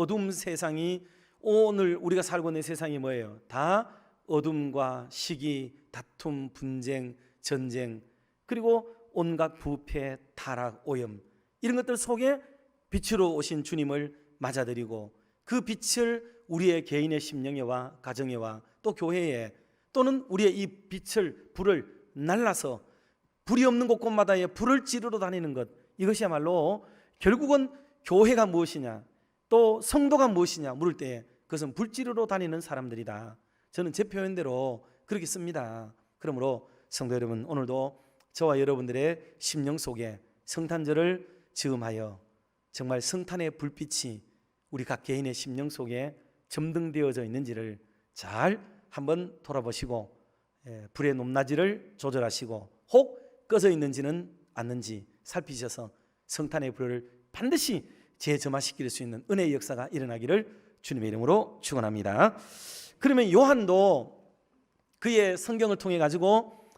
어둠 세상이, 오늘 우리가 살고 있는 세상이 뭐예요? 다 어둠과 시기, 다툼, 분쟁, 전쟁, 그리고 온갖 부패, 타락, 오염, 이런 것들 속에 빛으로 오신 주님을 맞아들이고 그 빛을 우리의 개인의 심령에와 가정에와 또 교회에, 또는 우리의 이 빛을, 불을 날라서 불이 없는 곳곳마다에 불을 지르러 다니는 것, 이것이야말로 결국은 교회가 무엇이냐, 또 성도가 무엇이냐 물을 때에 그것은 불 지르러 다니는 사람들이다. 저는 제 표현대로 그렇게 씁니다. 그러므로 성도 여러분, 오늘도 저와 여러분들의 심령 속에 성탄절을 즈음하여 정말 성탄의 불빛이 우리 각 개인의 심령 속에 점등되어져 있는지를 잘 한번 돌아보시고, 불의 높낮이를 조절하시고 혹 꺼져 있는지는 않는지 살피셔서 성탄의 불을 반드시 재점화시킬 수 있는 은혜의 역사가 일어나기를 주님의 이름으로 축원합니다. 그러면 요한도 그의 성경을 통해 가지고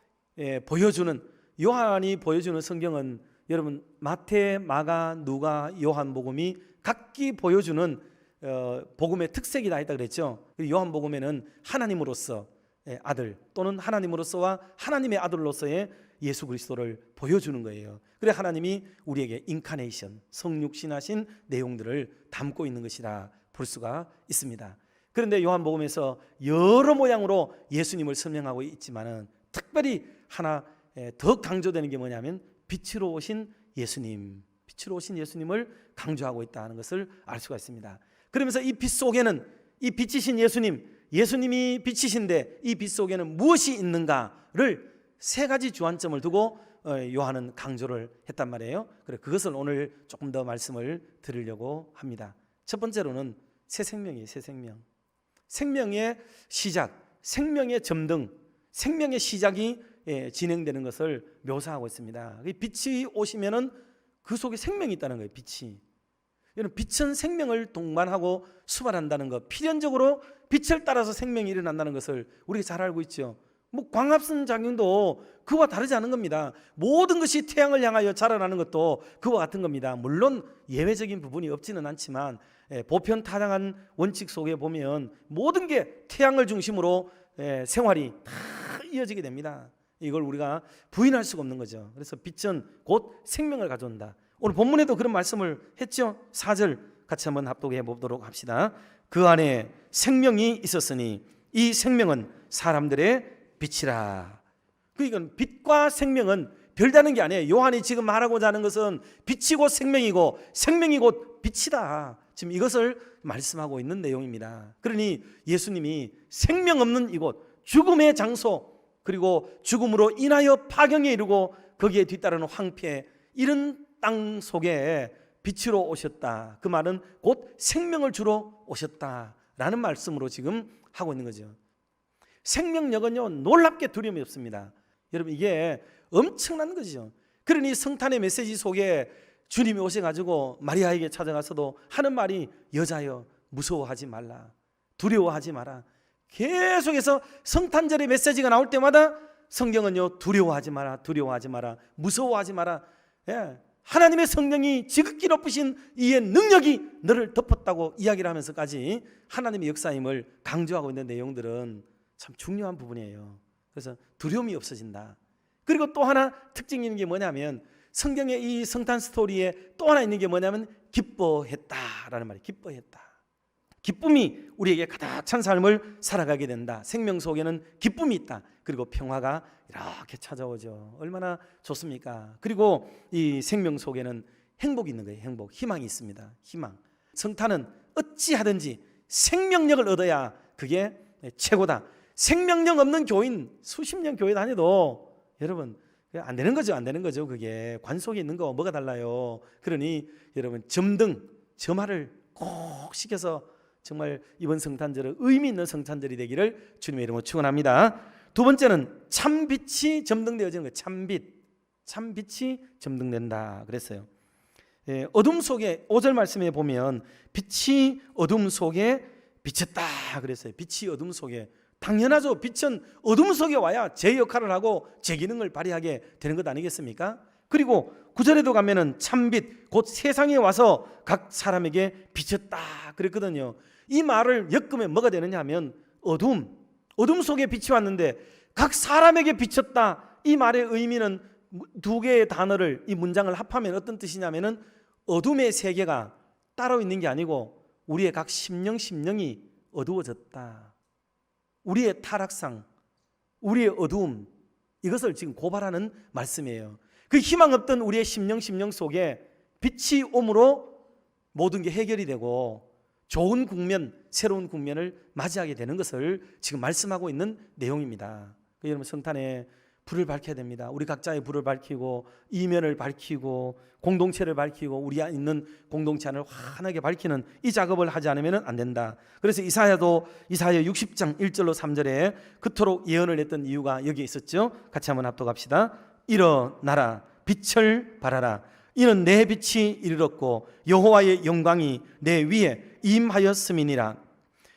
보여주는, 요한이 보여주는 성경은 여러분 마태, 마가, 누가, 요한복음이 각기 보여주는 복음의 특색이 다 있다 그랬죠. 요한복음에는 하나님으로서 아들, 또는 하나님으로서와 하나님의 아들로서의 예수 그리스도를 보여주는 거예요. 그래 하나님이 우리에게 인카네이션, 성육신하신 내용들을 담고 있는 것이라 볼 수가 있습니다. 그런데 요한복음에서 여러 모양으로 예수님을 설명하고 있지만은 특별히 하나 더 강조되는 게 뭐냐면 빛으로 오신 예수님, 빛으로 오신 예수님을 강조하고 있다는 것을 알 수가 있습니다. 그러면서 이 빛 속에는, 이 빛이신 예수님, 예수님이 빛이신데 이 빛 속에는 무엇이 있는가를 세 가지 주안점을 두고 요한은 강조를 했단 말이에요. 그래 그것을 오늘 조금 더 말씀을 드리려고 합니다. 첫 번째로는 새 생명이에요. 새 생명. 생명의 시작, 생명의 점등, 생명의 시작이 진행되는 것을 묘사하고 있습니다. 빛이 오시면은 그 속에 생명이 있다는 거예요. 빛이. 빛은 생명을 동반하고 수반한다는 것, 필연적으로 빛을 따라서 생명이 일어난다는 것을 우리가 잘 알고 있죠. 뭐 광합성 작용도 그와 다르지 않은 겁니다. 모든 것이 태양을 향하여 자라나는 것도 그와 같은 겁니다. 물론 예외적인 부분이 없지는 않지만 보편타당한 원칙 속에 보면 모든 게 태양을 중심으로 생활이 다 이어지게 됩니다. 이걸 우리가 부인할 수가 없는 거죠. 그래서 빛은 곧 생명을 가져온다. 오늘 본문에도 그런 말씀을 했죠. 4절 같이 한번 합독해 보도록 합시다. 그 안에 생명이 있었으니 이 생명은 사람들의 빛이라. 그러니까 빛과 생명은 별다른 게 아니에요. 요한이 지금 말하고자 하는 것은 빛이 곧 생명이고 생명이 곧 빛이다. 지금 이것을 말씀하고 있는 내용입니다. 그러니 예수님이 생명 없는 이곳, 죽음의 장소, 그리고 죽음으로 인하여 파경에 이르고 거기에 뒤따르는 황폐, 이런 땅 속에 빛으로 오셨다. 그 말은 곧 생명을 주러 오셨다라는 말씀으로 지금 하고 있는 거죠. 생명력은요 놀랍게 두려움이 없습니다. 여러분 이게 엄청난 거죠. 그러니 성탄의 메시지 속에 주님이 오셔가지고 마리아에게 찾아가서도 하는 말이 여자여 무서워하지 말라, 두려워하지 마라. 계속해서 성탄절의 메시지가 나올 때마다 성경은요 두려워하지 마라, 두려워하지 마라, 무서워하지 마라. 하나님의 성령이 지극히 높으신 이의 능력이 너를 덮었다고 이야기를 하면서까지 하나님의 역사임을 강조하고 있는 내용들은 참 중요한 부분이에요. 그래서 두려움이 없어진다. 그리고 또 하나 특징이 있는 게 뭐냐면 성경의 이 성탄 스토리에 또 하나 있는 게 뭐냐면 기뻐했다라는 말이에요. 기뻐했다. 기쁨이 우리에게 가득 찬 삶을 살아가게 된다. 생명 속에는 기쁨이 있다. 그리고 평화가 이렇게 찾아오죠. 얼마나 좋습니까? 그리고 이 생명 속에는 행복이 있는 거예요. 행복, 희망이 있습니다. 희망. 성탄은 어찌하든지 생명력을 얻어야 그게 최고다. 생명력 없는 교인 수십 년 교회 다녀도 여러분 안 되는 거죠. 안 되는 거죠. 그게 관 속에 있는 거 뭐가 달라요. 그러니 여러분 점등, 점화를 꼭 시켜서 정말 이번 성탄절은 의미 있는 성탄절이 되기를 주님의 이름으로 축원합니다. 두 번째는 참빛이 점등되어지는 거예요. 참빛, 참빛이 점등된다 그랬어요. 어둠 속에 5절 말씀에 보면 빛이 어둠 속에 비쳤다 그랬어요. 빛이 어둠 속에, 당연하죠. 빛은 어둠 속에 와야 제 역할을 하고 제 기능을 발휘하게 되는 것 아니겠습니까? 그리고 9절에도 가면은 참빛 곧 세상에 와서 각 사람에게 비쳤다 그랬거든요. 이 말을 엮으면 뭐가 되느냐 하면 어둠 속에 빛이 왔는데 각 사람에게 비쳤다. 이 말의 의미는 두 개의 단어를, 이 문장을 합하면 어떤 뜻이냐면은 어둠의 세계가 따로 있는 게 아니고 우리의 각 심령이 어두워졌다. 우리의 타락상, 우리의 어두움, 이것을 지금 고발하는 말씀이에요. 그 희망 없던 우리의 심령 속에 빛이 옴으로 모든 게 해결이 되고 좋은 국면, 새로운 국면을 맞이하게 되는 것을 지금 말씀하고 있는 내용입니다. 여러분, 성탄에 불을 밝혀야 됩니다. 우리 각자의 불을 밝히고 이면을 밝히고 공동체를 밝히고 우리 안에 있는 공동체 안을 환하게 밝히는 이 작업을 하지 않으면 안 된다. 그래서 이사야 60장 1절로 3절에 그토록 예언을 했던 이유가 여기에 있었죠. 같이 한번 합독합시다. 일어나라, 빛을 발하라. 이는 내 빛이 이르렀고 여호와의 영광이 내 위에 임하였음이니라.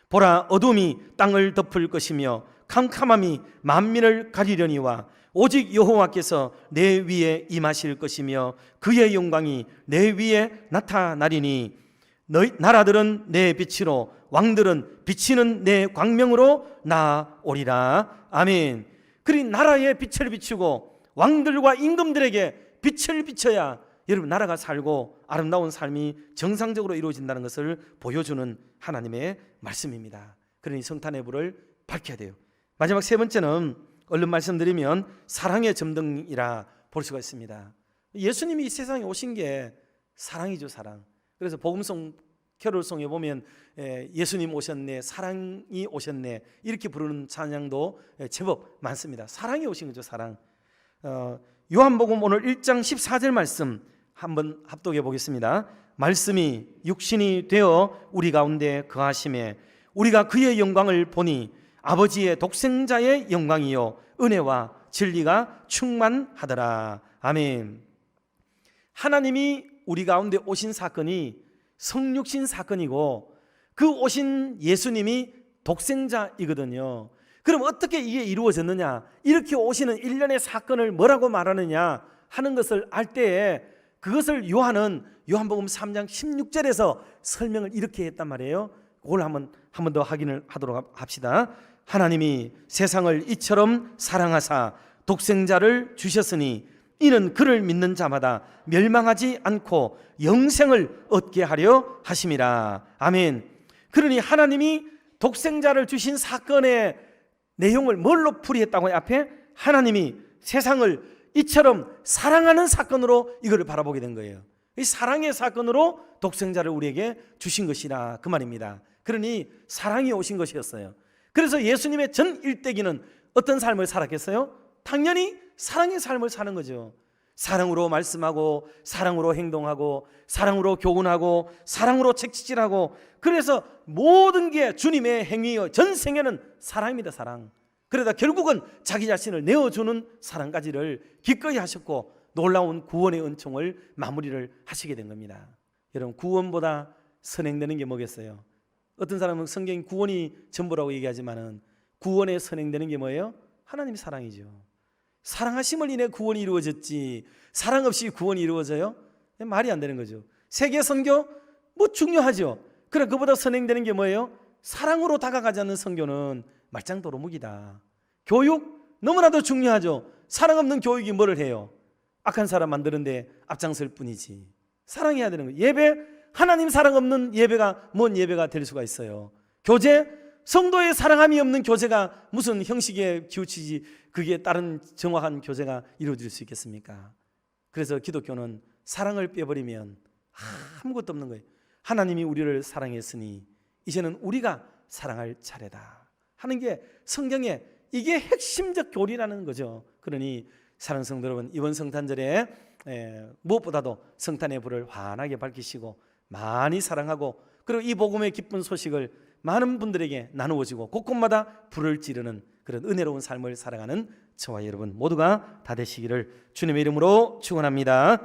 보라, 어둠이 땅을 덮을 것이며 캄캄함이 만민을 가리려니와 오직 여호와께서 내 위에 임하실 것이며 그의 영광이 내 위에 나타나리니 너희 나라들은 내 빛으로 왕들은 비치는 내 광명으로 나오리라. 아멘. 그리 나라에 빛을 비추고 왕들과 임금들에게 빛을 비춰야 여러분 나라가 살고 아름다운 삶이 정상적으로 이루어진다는 것을 보여주는 하나님의 말씀입니다. 그러니 성탄의 불을 밝혀야 돼요. 마지막 세 번째는 얼른 말씀드리면 사랑의 점등이라 볼 수가 있습니다. 예수님이 이 세상에 오신 게 사랑이죠, 사랑. 그래서 복음송 캐롤송에 보면 예수님 오셨네, 사랑이 오셨네 이렇게 부르는 찬양도 제법 많습니다. 사랑이 오신 거죠, 사랑. 요한복음 오늘 1장 14절 말씀 한번 합독해 보겠습니다. 말씀이 육신이 되어 우리 가운데 거하심에 우리가 그의 영광을 보니 아버지의 독생자의 영광이요 은혜와 진리가 충만하더라. 아멘. 하나님이 우리 가운데 오신 사건이 성육신 사건이고 그 오신 예수님이 독생자이거든요. 그럼 어떻게 이게 이루어졌느냐? 이렇게 오시는 일련의 사건을 뭐라고 말하느냐 하는 것을 알 때에 그것을 요한은 요한복음 3장 16절에서 설명을 이렇게 했단 말이에요. 그걸 한번 더 확인을 하도록 합시다. 하나님이 세상을 이처럼 사랑하사 독생자를 주셨으니 이는 그를 믿는 자마다 멸망하지 않고 영생을 얻게 하려 하심이라. 아멘. 그러니 하나님이 독생자를 주신 사건의 내용을 뭘로 풀이했다고요? 앞에 하나님이 세상을 이처럼 사랑하는 사건으로 이거를 바라보게 된 거예요. 이 사랑의 사건으로 독생자를 우리에게 주신 것이라 그 말입니다. 그러니 사랑이 오신 것이었어요. 그래서 예수님의 전 일대기는 어떤 삶을 살았겠어요? 당연히 사랑의 삶을 사는 거죠. 사랑으로 말씀하고 사랑으로 행동하고 사랑으로 교훈하고 사랑으로 책찍질하고 그래서 모든 게 주님의 행위요 전생에는 사랑입니다. 사랑. 그러다 결국은 자기 자신을 내어주는 사랑까지를 기꺼이 하셨고 놀라운 구원의 은총을 마무리를 하시게 된 겁니다. 여러분, 구원보다 선행되는 게 뭐겠어요? 어떤 사람은 성경이 구원이 전부라고 얘기하지만은 구원에 선행되는 게 뭐예요? 하나님의 사랑이죠. 사랑하심을 인해 구원이 이루어졌지 사랑 없이 구원이 이루어져요? 말이 안 되는 거죠. 세계 선교 뭐 중요하죠. 그래 그보다 선행되는 게 뭐예요? 사랑으로 다가가지 않는 선교는 말짱 도루묵이다. 교육 너무나도 중요하죠. 사랑 없는 교육이 뭐를 해요? 악한 사람 만드는데 앞장설 뿐이지. 사랑해야 되는 거예요. 예배, 하나님 사랑 없는 예배가 뭔 예배가 될 수가 있어요. 교제, 성도의 사랑함이 없는 교제가 무슨 형식에 기우치지 그게 다른 정확한 교제가 이루어질 수 있겠습니까? 그래서 기독교는 사랑을 빼버리면 아무것도 없는 거예요. 하나님이 우리를 사랑했으니 이제는 우리가 사랑할 차례다 하는 게 성경에 이게 핵심적 교리라는 거죠. 그러니 사랑하는 성도 여러분, 이번 성탄절에 무엇보다도 성탄의 불을 환하게 밝히시고 많이 사랑하고 그리고 이 복음의 기쁜 소식을 많은 분들에게 나누어지고 곳곳마다 불을 지르는 그런 은혜로운 삶을 살아가는 저와 여러분 모두가 다 되시기를 주님의 이름으로 축원합니다.